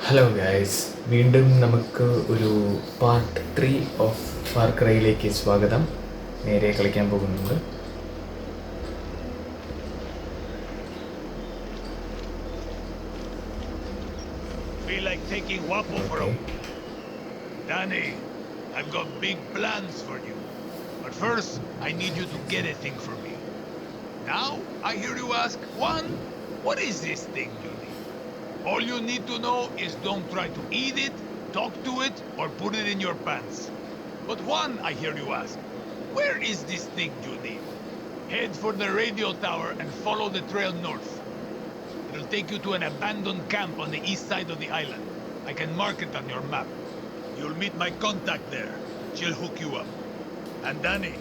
Hello guys, വീണ്ടും നമുക്ക് ഒരു പാർട്ട് 3 ഓഫ് ഫാർ ക്രൈയിലേക്ക് സ്വാഗതം. നേരെ കളിക്കാൻ പോകുന്നുണ്ട്. Feel like taking Wapo for a... Danny, I've got big plans for you. But first, I need you to get a thing for me. Now, I hear you ask, Juan, what is this thing you need? All you need to know is don't try to eat it, talk to it, or put it in your pants. But Juan, I hear you ask, where is this thing you need? Head for the radio tower and follow the trail north. It'll take you to an abandoned camp on the east side of the island. I can mark it on your map. You'll meet my contact there. She'll hook you up. And Danny,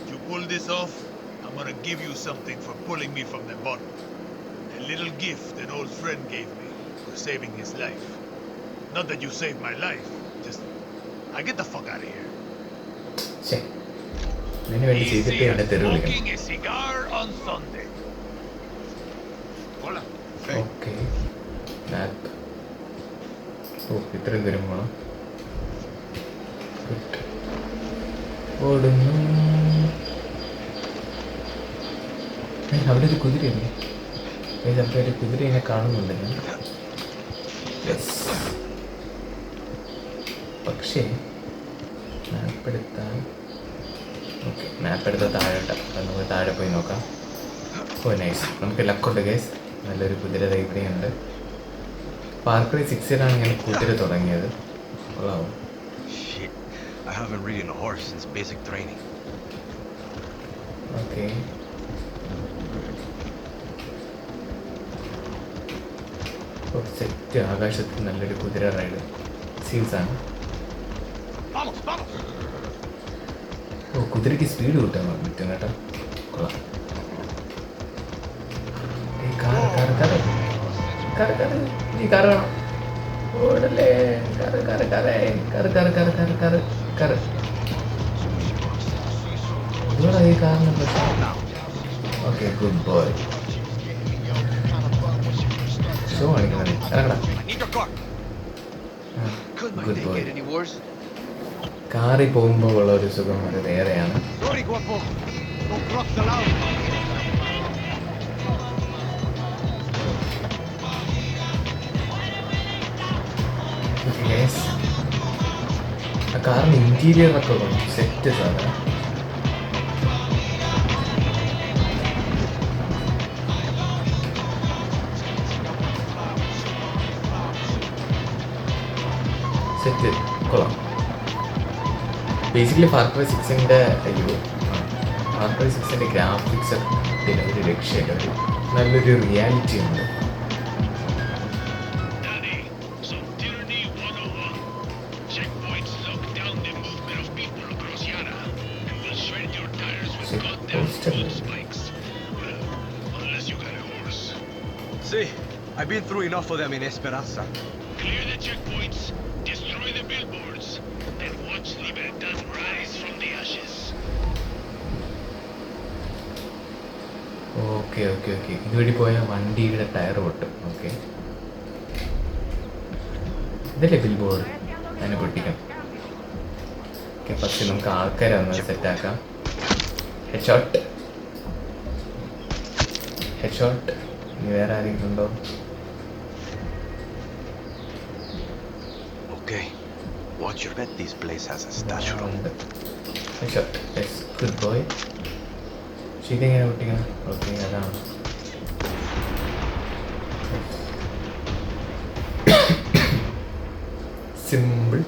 if you pull this off, I'm gonna give you something for pulling me from the bottom. A little gift an old friend gave me for saving his life. Not that you saved my life, just... I get the fuck out of here. Easy as smoking a cigar on Sunday. Hola. Okay, map. ഓ, ഇത്രയും ദൂരം പോകണം. ഓടുന്നു. അവിടെ ഒരു കുതിരയുണ്ട്. ചിലപ്പോൾ ഒരു കുതിരയെ കാണുന്നുണ്ട് ഞാൻ. യെസ്. പക്ഷേ മാപ്പ് എടുത്താൽ ഓക്കെ, മാപ്പ് എടുത്താൽ താഴോട്ട്. അപ്പം നമുക്ക് താഴെ പോയി നോക്കാം. ഓ നൈസ്, നമുക്ക് ലക്കുണ്ട് ഗൈസ്. നല്ലൊരു കുതിര ഇവിടെയുണ്ട്. ഫാർ ക്രൈ 6-ലാണ് ഞാൻ കുതിര തുടങ്ങിയത്. കൊള്ളാവും. I haven't ridden a horse since basic training. Okay, set. ആകാശത്ത് നല്ലൊരു കുതിര റൈഡ് സീൽസാണ്. ഓ, കുതിരയ്ക്ക് സ്പീഡ് കിട്ടാൻ പറ്റും കേട്ടോ. കൊള്ളാം. നീ കാറ് വേണം. ഓടല്ലേ. ഇതോടാ ഈ കാറിന് പ്രശ്നം. Okay, good boy. ഷോ കാണിക്കുന്നത് ഇറങ്ങടാ. Good boy. കാറിൽ പോകുമ്പോൾ ഉള്ള ഒരു സുഖം അത് വേറെയാണ്. ആ കാറിന് ഇന്റീരിയറൊക്കെ സെറ്റ് സാധനം. സെറ്റ് കൊള്ളാം. ബേസിക്കലി ഫാർ ക്രൈ 6-ൻ്റെ ഫാർ ക്രൈ 6-ൻ്റെ ഗ്രാഫിക്സ് പിന്നെ ഒരു രക്ഷയില്ല. ഒരു നല്ലൊരു റിയാലിറ്റി ഉണ്ട്. See, I've been through enough of them in Esperanza. Clear the checkpoints, destroy the billboards, then watch Libertad rise from the ashes. Okay. ഇതുവഴി പോയാൽ വണ്ടിയുടെ ടയർ പൊട്ടും. ഓക്കെ, ഇതല്ലേ ബിൽ ബോർഡ്. അതിനെ പൊട്ടിക്കാം. ഓക്കെ, പക്ഷെ നമുക്ക് ആൾക്കാരെ ഒന്ന് സെറ്റാക്കാം. Head shot. ഇനി വേറെ ആരെങ്കിലും ഉണ്ടോ? Okay, watch your bet. This place has a statue. Head shot. Yes, good boy. ഇതെങ്ങനെ പൊട്ടിക്കണം? ഓക്കെ, അതാണ്. സിമ്പിൾ.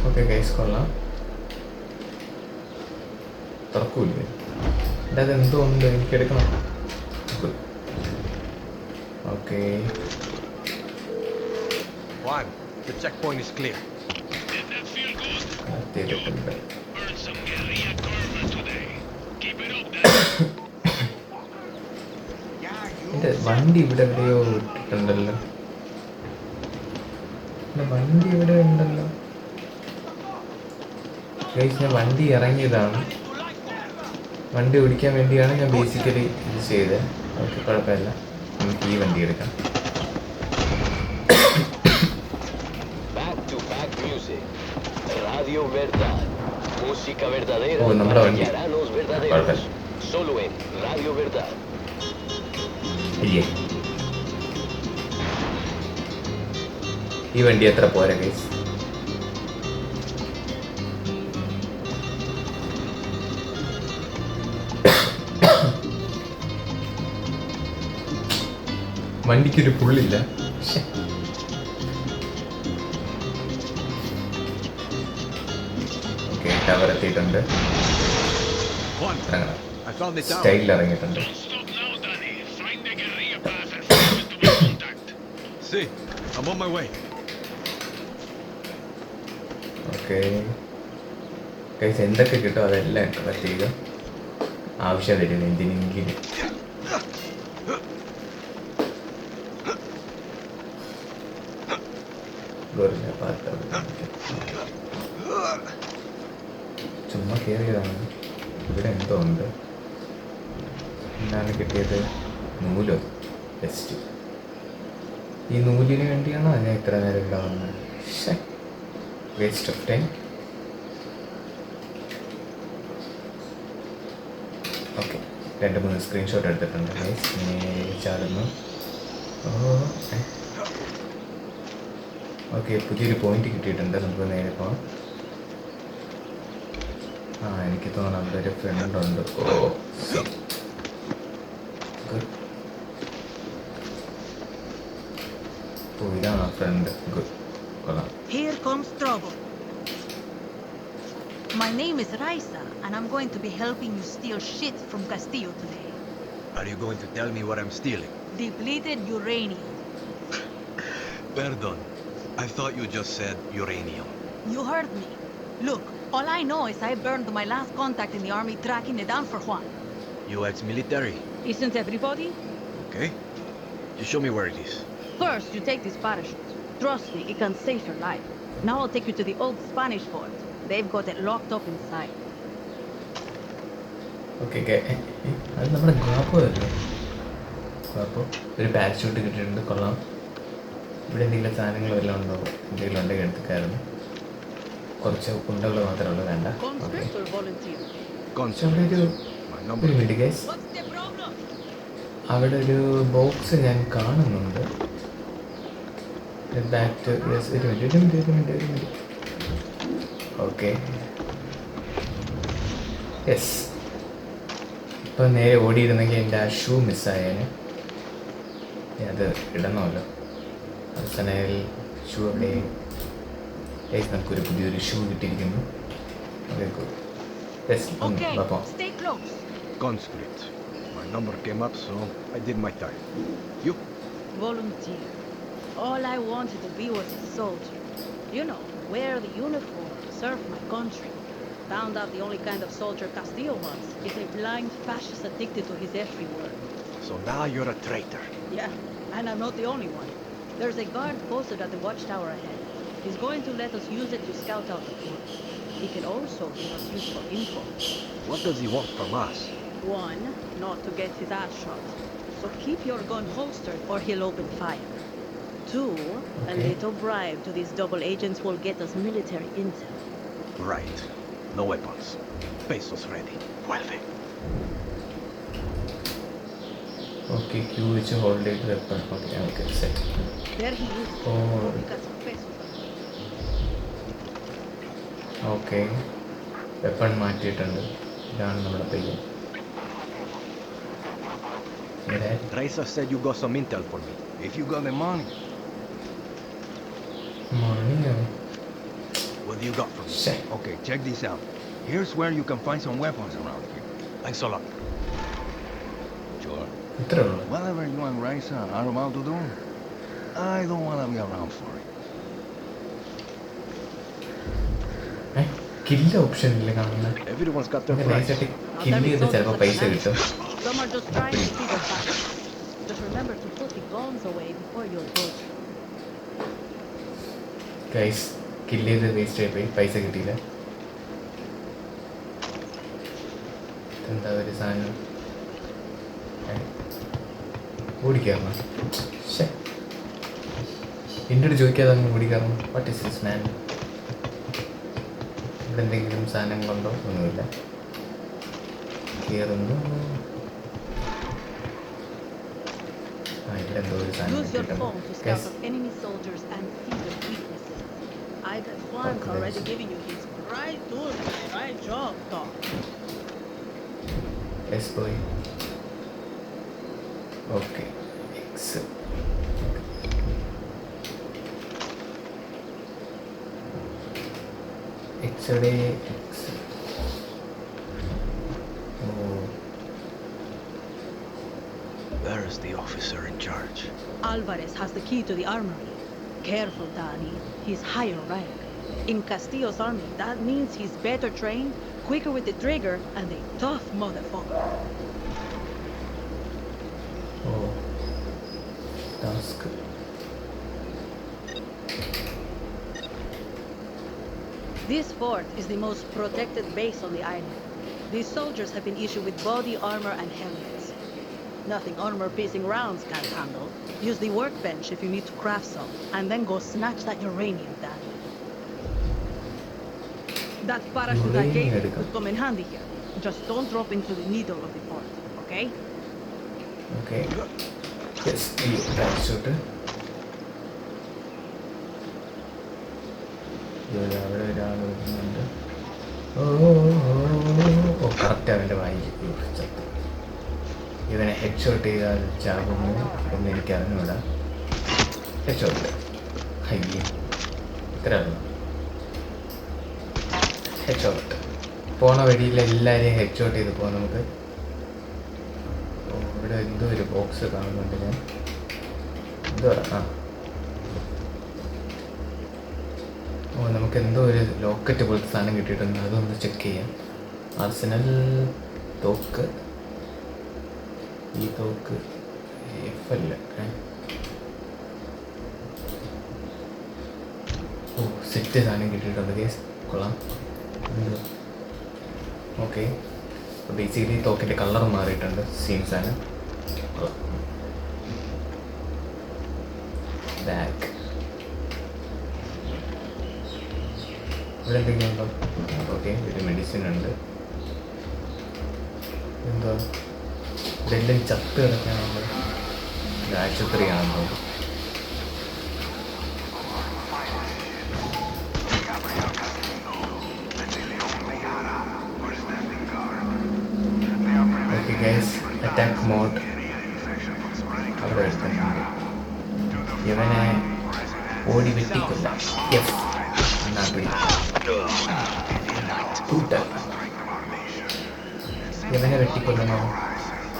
ഓക്കെ ഗൈസ്, കൊള്ളാം. തുറക്കൂല്ലേ? എൻ്റെ അതെന്തോ ഉണ്ട്, എനിക്കെടുക്കണം. Okay, Juan, the checkpoint is clear. Did that feel good? ചെയ്തിട്ടുണ്ട്. Earned some guerrilla karma today. Keep it up, Danny. എൻ്റെ വണ്ടി ഇവിടെ എവിടെയോ ഇട്ടിട്ടുണ്ടല്ലോ. എൻ്റെ വണ്ടി ഇവിടെ ഉണ്ടല്ലോ. ഗൈസ് ഞാൻ വണ്ടി ഇറങ്ങിയതാണ്, വണ്ടി ഓടിക്കാൻ വേണ്ടിയാണ് ഞാൻ ബേസിക്കലി ഇത് ചെയ്തത്. ഓക്കെ, കുഴപ്പമില്ല, നമുക്ക് ഈ വണ്ടി എടുക്കാം. ഓ, നമ്മുടെ വണ്ടി കുഴപ്പമില്ല. ഇല്ലേ, ഈ വണ്ടി എത്ര പോരാ ഗൈസ്. വണ്ടിക്കൊരു പുള്ളില്ല. ഓക്കെ, ടവർ എത്തിയിട്ടുണ്ട്. സ്റ്റൈലിൽ ഇറങ്ങിയിട്ടുണ്ട്. ഓക്കെ ഗൈസ്, എന്തൊക്കെ കിട്ടും അതെല്ലാം കളക്ട് ചെയ്യുക. ആവശ്യം വരില്ല എന്തിനെങ്കിലും. ചുമ്മാ കയറിയതാണ്. ഇവിടെ എന്തോ ഉണ്ട്. എന്താണ് കിട്ടിയത്? നൂലോ? ബെസ്റ്റ്. ഈ നൂലിന് വേണ്ടിയാണോ ഞാൻ ഇത്ര നേരം ഇവിടെ വന്നത്? Waste of time. Okay, 2-3 screenshot എടുത്തിട്ടുണ്ട്. ചാടുന്നു. ഓക്കെ, പുതിയൊരു പോയിന്റ് കിട്ടിയിട്ടുണ്ട്. നമുക്ക് നേരെ പോകാം. എനിക്ക് തോന്നുന്നു അവിടെ ഒരു ഫ്രണ്ട് ഉണ്ട്. ഇതാണ് ഫ്രണ്ട്. ഗുഡ്, കൊള്ളാം. Here comes trouble. My name is Raisa, and I'm going to be helping you steal shit from Castillo today. Are you going to tell me what I'm stealing? Depleted uranium. Pardon. I thought you just said uranium. You heard me. Look, all I know is I burned my last contact in the army tracking it down for Juan. You ex-military? Isn't everybody? Okay. Just show me where it is. First, you take this parachute. Trust me, it can save your life. Now I'll take you to the old Spanish fort. They've got it locked up inside. Okay, അത് നമ്മുടെ ഗുവാപ്പോ അല്ലേ? ഗുവാപ്പോ ഒരു parachute കിട്ടിയിട്ടുണ്ട്. കൊള്ളാം. ഇവിടെ എന്തെങ്കിലും സാധനങ്ങൾ വല്ലതും ഉണ്ടോ? എന്തെങ്കിലും ഉണ്ടെങ്കിൽ എടുത്തേക്കായിരുന്നു. കുറച്ച് ഉണ്ടകൾ മാത്രമേ ഉള്ളൂ, വേണ്ട. Conscript or volunteer? അവിടെ ഒരു minute guys, What's the problem? അവിടെ ഒരു ബോക്സ് ഞാൻ കാണുന്നുണ്ട്. Back to yes. ഒരു മിനിറ്റ്. Okay, yes. ഇപ്പം നേരെ ഓടിയിരുന്നെങ്കിൽ എൻ്റെ ആ ഷൂ മിസ്സായേനെ. അത് ഇടണമല്ലോ. അവസാനം ഷൂ അവിടെ. നമുക്കൊരു പുതിയൊരു ഷൂ കിട്ടിയിരിക്കുന്നു. Okay, stay close. Conscript. My number came up, so I did my time. You? Volunteer. All I wanted to be was a soldier. You know, wear the uniform, serve my country. Found out the only kind of soldier Castillo was is a blind fascist addicted to his every word. So now you're a traitor. Yeah, and I'm not the only one. There's a guard posted at the watchtower ahead. He's going to let us use it to scout out the fort. He can also give us useful info. What does he want from us? One, not to get his ass shot. So keep your gun holstered or he'll open fire. Two, a little bribe to these double agents will get us military intel. Right. No weapons. Pesos ready. Vuelve. Okay, Q which hold it weapon. Okay, set. There he is. Oh. We got some pesos. Okay, weapon മാറ്റിയിട്ടുണ്ട്. ഇതാണ് നമ്മുടെ പയ്യൻ. Raisa said you got some intel for me. If you got the money. മണിയോ? What do you got for me? Okay, check this out. Here's where you can find some weapons around here. Thanks a lot. Sure. ഇത്രേ ഉള്ളൂ. Whatever you and Raisa are about to do, I don't want to be around for it. കില്ല option ഇല്ല കാണുന്നത്. Everyone's got their price. നൈസായിട്ട് kill ചെയ്ത് ചിലപ്പോൾ പൈസ കിട്ടും. Some are just trying to see the facts. Just remember to put the guns away before you approach. Guys, kill ചെയ്ത് waste ആയിപ്പോയി, പൈസ കിട്ടിയില്ല. എന്താ ഒരു സാധനം ഓടിക്കാറണം. ശേ, എൻ്റെ അടുത്ത് ചോദിക്കാതെ അങ്ങ് ഓടിക്കാറണം. What is this man? ഇവിടെ എന്തെങ്കിലും സാധനങ്ങളുണ്ടോ? ഒന്നുമില്ല. കയറുന്നു. ഇവിടെ എന്തോ ഒരു സാധനം Use your കിട്ടിയിട്ടുണ്ട്. phone to scout out enemy soldiers and see their weaknesses. I got Juan's Okay, already nice. giving you his right tools. Right job, Doc. Yes, boy. Okay. X. X-ray. X. Oh. Where is the officer in charge? Alvarez has the key to the armory. Careful, Danny. He's higher rank. In Castillo's army, that means he's better trained, quicker with the trigger, and a tough motherfucker. Oh. Task. This fort is the most protected base on the island. These soldiers have been issued with body armor and helmets. Nothing armor-piercing rounds can't handle. Use the workbench if you need to craft some, and then go snatch that uranium, Danny. That parachute I gave you could come in handy here. Just don't drop into the needle of the fort, okay? Okay. Yes, ഈ parachute. അവിടെ ഒരാൾ വരുന്നുണ്ട്. ഓ correct അവൻ്റെ വായിക്ക് ചത്തു. ഇവനെ head shot ചെയ്താൽ ചാകുന്നു എന്ന് എനിക്ക് അറിഞ്ഞൂടാ. ഹെഡ് ഷോട്ട് ഹയ്യേ ഇത്രയാണ് ഹെഡ് ഷോട്ട്. പോണ വഴിയിൽ എല്ലാവരെയും ഹെഡ് ഷോട്ട് ചെയ്ത് പോകാം നമുക്ക്. ഓ ഇവിടെ എന്തോ ഒരു ബോക്സ് കാണുന്നുണ്ട് ഞാൻ. എന്തോ ഓ നമുക്ക് എന്തോ ഒരു ലോക്കറ്റ് പോലത്തെ സാധനം കിട്ടിയിട്ടുണ്ട്. അതൊന്ന് ചെക്ക് ചെയ്യാം. ആർസനൽ തോക്ക്. ഈ തോക്ക് എഫ് അല്ല. ഓ സെറ്റ് സാധനം കിട്ടിയിട്ടുണ്ട് കേസ്. കൊള്ളാം. ഓക്കെ, ബേസിക്കലി തോക്കിൻ്റെ കളർ മാറിയിട്ടുണ്ട്. സെയിം സാധനം. കൊള്ളാം. ബാക്ക് ഇവിടെ എന്തെങ്കിലും ഉണ്ടോ? ഓക്കെ, ഒരു മെഡിസിൻ ഉണ്ട്. എന്താ ഇതെല്ലാം ചത്ത് കിടക്കാനുണ്ട്. ഇത് ആശുപത്രിയാണെന്നോ? ഓക്കെ ഗൈസ്, അറ്റാക്ക് മോഡ് അവിടെ എടുക്കുന്നുണ്ട്. ഇവനെ ഓടി വെട്ടിക്കൊല്ല. യെസ്, എന്നാ പിടി കൂട്ട. ഇവനെ വെട്ടിക്കൊല്ലണോ?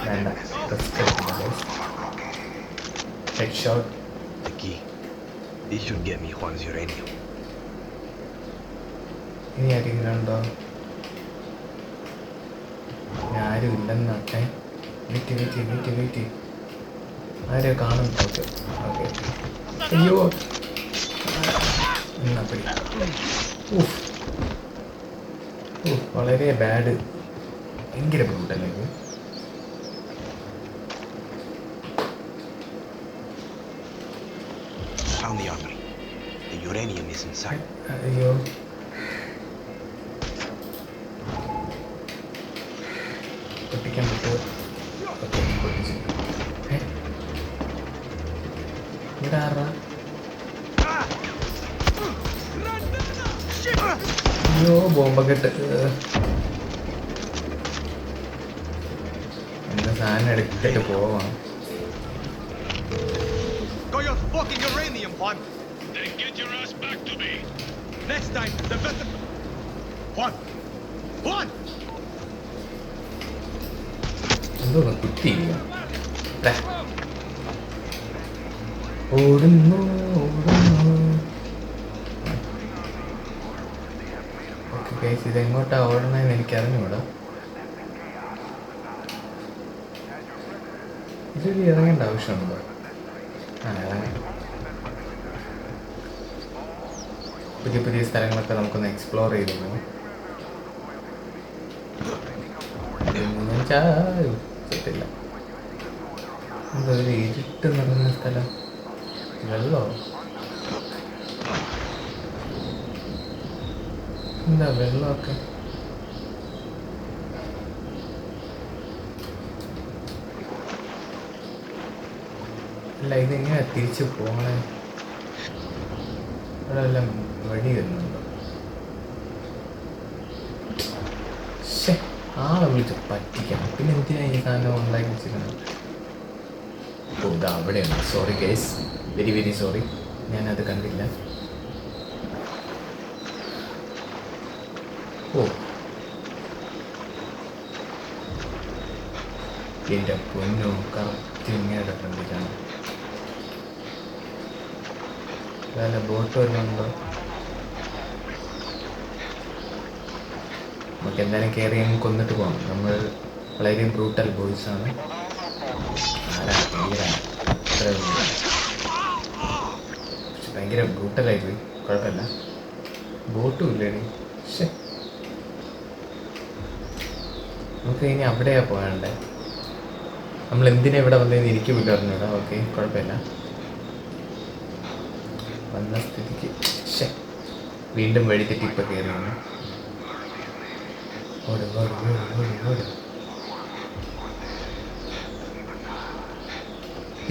വേണ്ട, റിസ്ക് എടുക്കില്ല guys. Head shot. The key. This should get me Juan's uranium. ഇനി ആരെങ്കിലും ഉണ്ടോ? ആരും ഇല്ലെന്നൊക്കെ. വെയിറ്റ് ആരെയോ കാണുന്നു. Okay okay. അയ്യോ എന്നാ പിടി. വളരെ ബാഡ്. ഭയങ്കര ബുദ്ധിമുട്ടല്ലേ ഇത്? Found the armory. The uranium is inside. അയ്യോ പൊട്ടിക്കാൻ പറ്റുമോ? ഓക്കെ, പൊട്ടിച്ചു. ഇവിടെ ആറാ? അയ്യോ ബോംബൊക്കെ ഇട്ട് എന്താ സാധനം എടുത്തിട്ട് പോവാം. Got your fucking uranium, Juan! Then get your ass back to me. Next time, the better. Juan! Juan! എന്തോന്ന് കുത്തിയില്ല. ഓടുന്നു. ഓക്കെ ഗൈസ്, ഇതെങ്ങോട്ടാ ഓടണമെന്ന് എനിക്ക് അറിഞ്ഞൂടാ. ഇതിൽ ഇറങ്ങേണ്ട ആവശ്യമുണ്ടോ? ഇറങ്ങാം. പുതിയ സ്ഥലങ്ങളൊക്കെ നമുക്കൊന്ന് എക്സ്പ്ലോർ ചെയ്ത് പോകും. ചാറ്റില്ല. എന്താ ഒരു ഇരുട്ട് നിറഞ്ഞ സ്ഥലം? വെള്ളോ? എന്താ വെള്ളമൊക്കെ? അല്ല, ഇതെങ്ങനെയാ തിരിച്ചു പോകണേ? ഇവിടെ എല്ലാം വഴി വരുന്നുണ്ടോ? ആളെ വിളിച്ച് പറ്റിക്കണം. പിന്നെ എന്തിനാ ഈ സാധനം ഉണ്ടാക്കി വെച്ചിരുന്നത്? ഓ, ഇതാ അവിടെയാണ്. Sorry guys, very very sorry, ഞാനത് കണ്ടില്ല. ഓ, എൻ്റെ പൊന്നോ, കറക്റ്റ് ഇങ്ങയുടെ ഫ്രണ്ടിലാണ്. വല്ല ബോട്ട് വരുന്നുണ്ടോ? നമുക്ക് എന്തായാലും കയറി അങ്ങ് കൊന്നിട്ട് പോകാം. നമ്മൾ വളരെ ബ്രൂട്ടൽ ബോയ്സാണ്. ഭയങ്കര ബ്രൂട്ടലായി പോയി. കുഴപ്പമില്ല, ബോട്ടും ഇല്ലേടി. പക്ഷേ നമുക്ക് ഇനി അവിടെയാ പോകാനുണ്ടേ. നമ്മൾ എന്തിനാ ഇവിടെ വന്നതെന്ന് ഇരിക്കുമില്ല അറിഞ്ഞൂടാ. ഓക്കെ, കുഴപ്പമില്ല. വന്ന സ്ഥിതിക്ക് വീണ്ടും വഴി തെറ്റി ഇപ്പം കയറിയാണ്. ഓട് ഓട് ഓട് ഓട് ഓട്.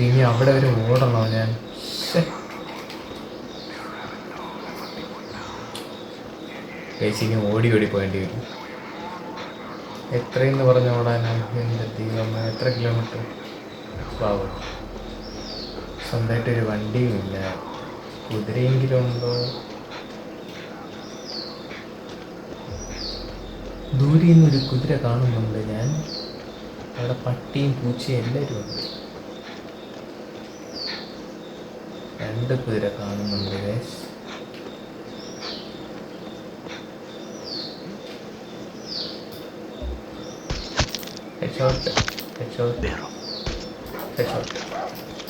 ഇനി അവിടെ വരെ ഓടണോ ഞാൻ? ഇനി ഓടി ഓടി പോകേണ്ടി വരും. എത്രയെന്ന് പറഞ്ഞ് ഓടാനാണ്? എൻ്റെ ദൈവം, എത്ര കിലോമീറ്റർ? പാവം, സ്വന്തമായിട്ടൊരു വണ്ടിയും ഇല്ല. കുതിരയെങ്കിലും ഉണ്ടോ? ദൂരെ നിന്നൊരു കുതിര കാണുന്നുണ്ട് ഞാൻ. അവിടെ പട്ടിയും പൂച്ചയും എല്ലാവരും ഉണ്ട്. 2 കുതിര കാണുന്നുണ്ട് ഗൈസ്.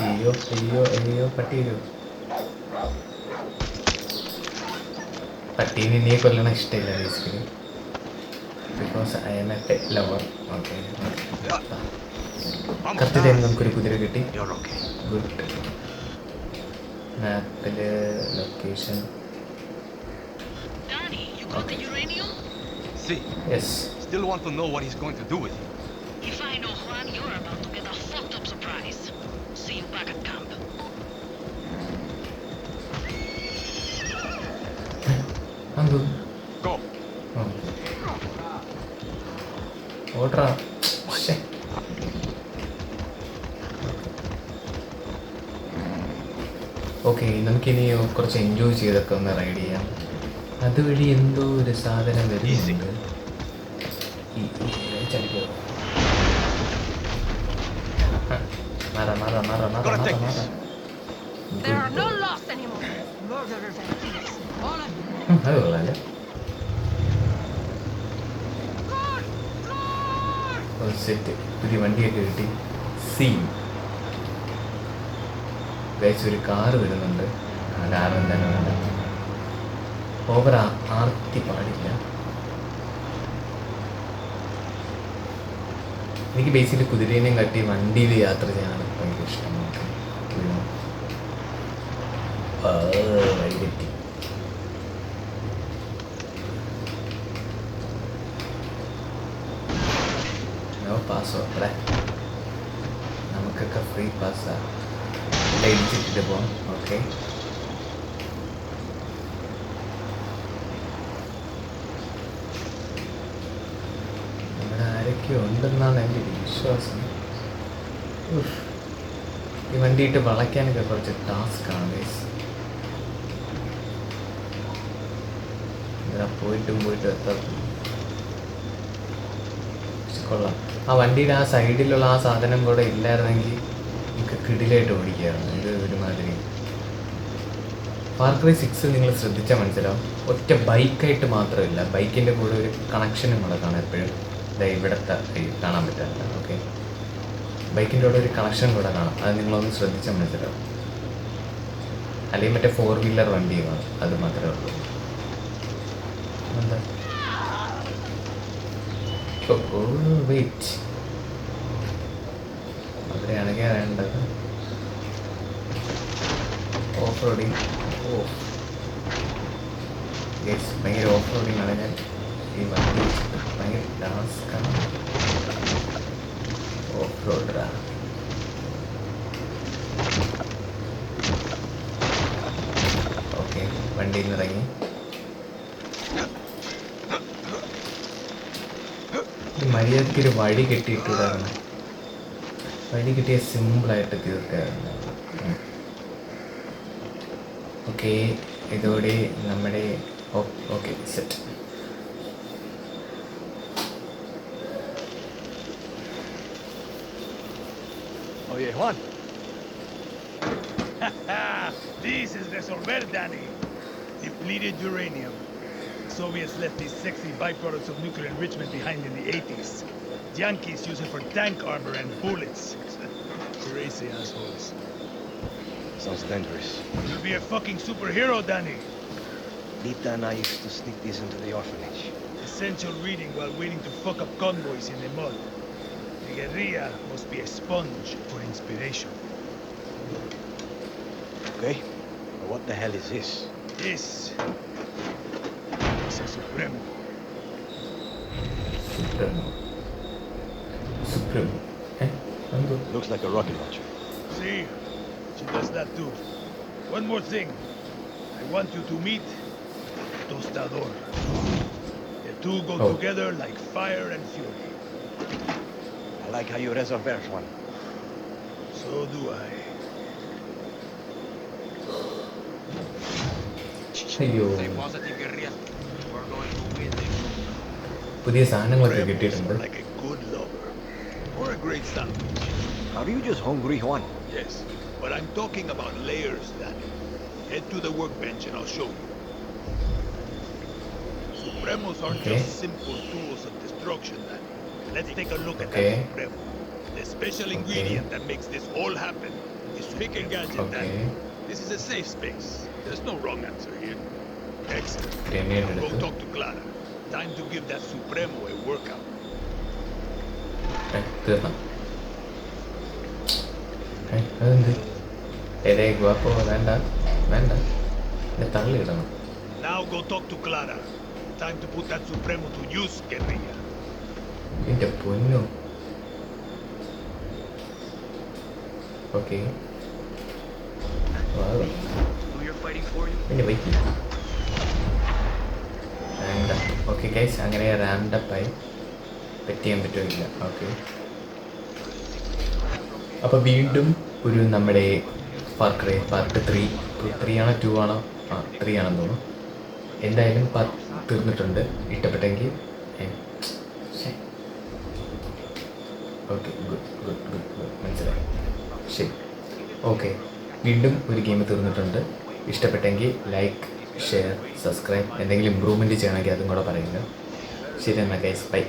അയ്യോ അയ്യോ അയ്യോ, പട്ടിയോ. പട്ടീനെ ഇനിയെ കൊല്ലണം ഇഷ്ടമില്ല basically, because I M A pet lover. Okay, correct time നമുക്കൊരു കുതിര കിട്ടി. ഗുഡ്. മാപ്പിൽ location. Yes. Still want to know what he's going to do with you. If I know Juan, you're about to get a fucked up surprise. See you back at camp. Go. ഓട്രാ. Okay, നമുക്കിനി കുറച്ച് enjoy ചെയ്തൊക്കെ ഒന്ന് ride ചെയ്യാം. അതുവഴി എന്തോ ഒരു സാധനം വരുന്നുണ്ട്. ചലിക്കോ? മാറാ മാറാ മാറാ മാറാ മാറാ മാറാ. There are no lost anymore. Murderers and thieves. All of you. അത് കൊള്ളാല്ലേ? സെറ്റ്. പുതിയ വണ്ടിയൊക്കെ കിട്ടി. സീൻ ഗൈസ്, ഒരു കാറ് വരുന്നുണ്ട്. ആ കാറ് തന്നെ വേണ്ട. ഓവർ ആർത്തി പാടില്ല. എനിക്ക് ബേസിക്കലി കുതിരേനെയും കട്ടി വണ്ടിയിൽ യാത്ര ചെയ്യാനാണ് ഭയങ്കര ഇഷ്ടം. വഴിതെറ്റി. നോ പാസോ അവിടെ. നമുക്കൊക്കെ ഫ്രീ പാസ്സാ. ഇടിച്ചിട്ട് പോകാം. ഓക്കെ, ഇവിടെ ആരൊക്കെയോ ഉണ്ടെന്നാണ് എൻ്റെ വിശ്വാസം. ഈ വണ്ടിയിട്ട് വളയ്ക്കാനൊക്കെ കുറച്ച് ടാസ്ക്കാണ് ഗൈസ്. ഇവിടെ പോയിട്ടും എത്താം. കൊള്ളാം. ആ വണ്ടിയുടെ ആ സൈഡിലുള്ള ആ സാധനം കൂടെ ഇല്ലായിരുന്നെങ്കിൽ എനിക്ക് കിടിലായിട്ട് ഓടിക്കുകയായിരുന്നു. ഇത് ഒരുമാതിരി. ഫാർ ക്രൈ 6 നിങ്ങൾ ശ്രദ്ധിച്ചാൽ മനസ്സിലാവും, ഒറ്റ ബൈക്കായിട്ട് മാത്രമല്ല, ബൈക്കിൻ്റെ കൂടെ ഒരു കണക്ഷനും കൂടെ കാണാം എപ്പോഴും. ഇവിടുത്തെ കാണാൻ പറ്റാറില്ല. ഓക്കെ, ബൈക്കിൻ്റെ കൂടെ ഒരു കണക്ഷൻ കൂടെ കാണാം. അത് നിങ്ങളൊന്ന് ശ്രദ്ധിച്ചാൽ മനസ്സിലാവും. അല്ലെങ്കിൽ മറ്റേ 4 വീലർ വണ്ടിയുമാണ്, അത് മാത്രമേ ഉള്ളൂ. എന്താ വെയിറ്റ്, ഇവിടെയാണ് കയറേണ്ടത്. Off roading. ഓ ഗൈസ്, ഭയങ്കര ഓഫ് റോഡിങ് ആണ്. ഞാൻ ഈ വണ്ടി വെച്ചിട്ട് ഭയങ്കര ടാസ്ക്കാണ്. ഓഫ് റോഡാ. ഓക്കെ, വണ്ടിയിൽ നിന്ന് ഇറങ്ങി. മര്യാദയ്ക്കൊരു വഴി കെട്ടിയിട്ടിടാണ്. വഴി കിട്ടിയ സിമ്പിളായിട്ട് തീർക്കാറുണ്ട്. ഓക്കെ, ഇതോടെ നമ്മുടെ okay set. Oye, Juan. This is Resolver, Danny. Depleted uranium. The Soviets left these sexy byproducts of nuclear enrichment behind in the 80s. The Yankees use it for tank armor and bullets. Crazy assholes. Sounds dangerous. You'll be a fucking superhero, Danny. Lita and I used to sneak these into the orphanage. Essential reading while waiting to fuck up convoys in the mud. The guerrilla must be a sponge for inspiration. Okay? But what the hell is this? This is a Supremo. Supremo. എന്തോ Looks like a rocket launcher. See? She does that too. One more thing. I want you to meet Tostador. The two go together like fire and fury. I like how you resolver, Juan. So do I. അയ്യോ, Stay positive, guerrilla. We're going to win this. പുതിയ സാധനങ്ങളൊക്കെ Supremos കിട്ടിയിട്ടുണ്ട്. are like a good lover. Or a great sandwich. Are you just hungry, Juan? Yes, but I'm talking about layers, Danny. Head to the workbench and I'll show you. Supremos aren't Okay. just simple tools of destruction, Danny. Let's take a look at Okay. that Supremo. The special ingredient that makes this all happen is pick a gadget, Okay. Danny. This is a safe space. There's no wrong answer here. Excellent. Grenade Now go എടുത്തു. talk to Clara. Time to give that Supremo a workout. തീർന്ന അതെന്ത് ഏതേക്കും അപ്പോൾ വേണ്ട വേണ്ട എന്നെ തള്ളിയിടണം. Now go talk to Clara. Time to put that Supremo to use, guerrilla. എൻ്റെ പൊന്നു. Okay, Do your fighting for you. പിന്നെ വയ്ക്കും വേണ്ട. ഓക്കെ ഗൈസ്, അങ്ങനെ റാൻഡപ്പായി. പെറ്റ് ചെയ്യാൻ പറ്റുമില്ല. ഓക്കെ, അപ്പോൾ വീണ്ടും ഒരു നമ്മുടെ പാർട്ട് 3 ആണോ 2 ആണോ 3 ആണെന്ന് തോന്നുന്നു. എന്തായാലും തീർന്നിട്ടുണ്ട്. ഇഷ്ടപ്പെട്ടെങ്കിൽ ഓക്കെ, ഗുഡ് മനസ്സിലായി. ശരി, ഓക്കെ, വീണ്ടും ഒരു ഗെയിം തീർന്നിട്ടുണ്ട്. ഇഷ്ടപ്പെട്ടെങ്കിൽ ലൈക്ക്, ഷെയർ, സബ്സ്ക്രൈബ്. എന്തെങ്കിലും ഇമ്പ്രൂവ്മെൻറ്റ് ചെയ്യണമെങ്കിൽ അതും കൂടെ പറയുക. ശരി എന്നാൽ ഗൈസ്, ബൈ.